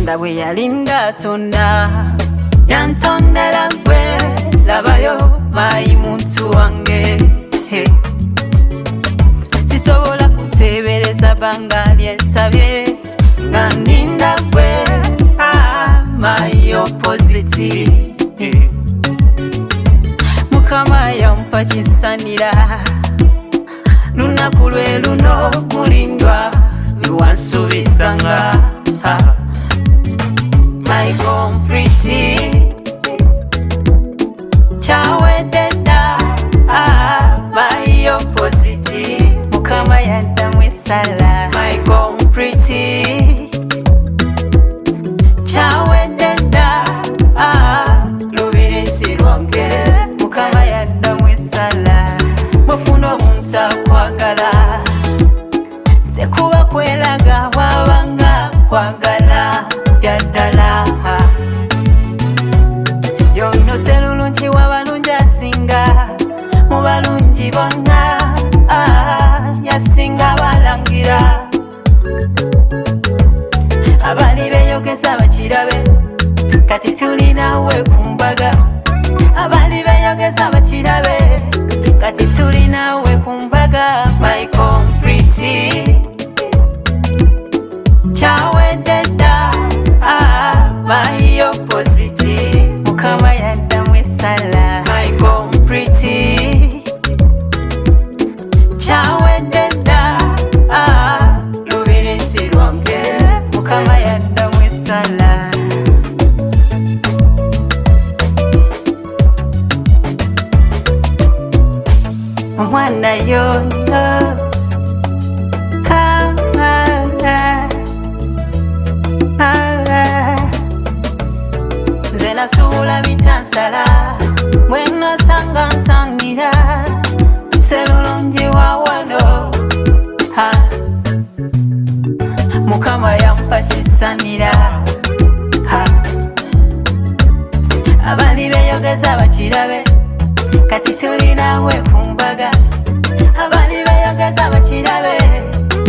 Katonda bwe yalinda tonda yantondera gwe labayo mayi muntu wange sisobola kutebereza banga lyensabye nga ndinda gwe mayi opposite Mukama yampa kisanira lunaku lwe luno mulindwa biwansubizanga my complete chawedenda my opposite Mukama yaddamu esala my complete chawedenda lubiri lwange Mukama yaddamu esala mufuna omuntu akwagala nze kuba kweraga wabanga kwagala yaddala yonose lulungi wabalungi asinga mu balungi bonna yasinga balangira abali beyogeza bakirabe kati tulinawe kumbaga abali beyogeza bakirabe kati tulinawe kumbaga my complete chawedenda my opposite Mukama yaddamu esala my complete chawedenda lubiri lwange Mukama yaddamu esala omwana yono nze nasuula bitansala bwenosanga nsangira serulungi wa wano Mukama yampa kisanira abali beyogeza bakirabe kati tulinawe kumbaga abali beyogeza bakirabe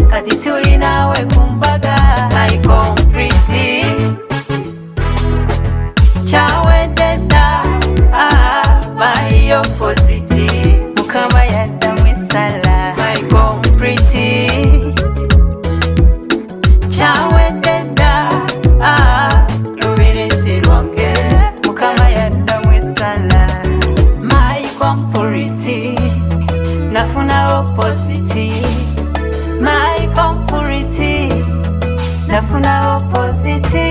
kati tulinawe kumbaga my complete chawedenda my opposite Mukama yaddamu esala my complete chawedenda lubiri lwange Mukama yaddamu esala my complete nafuna opposite my complete nafuna opposite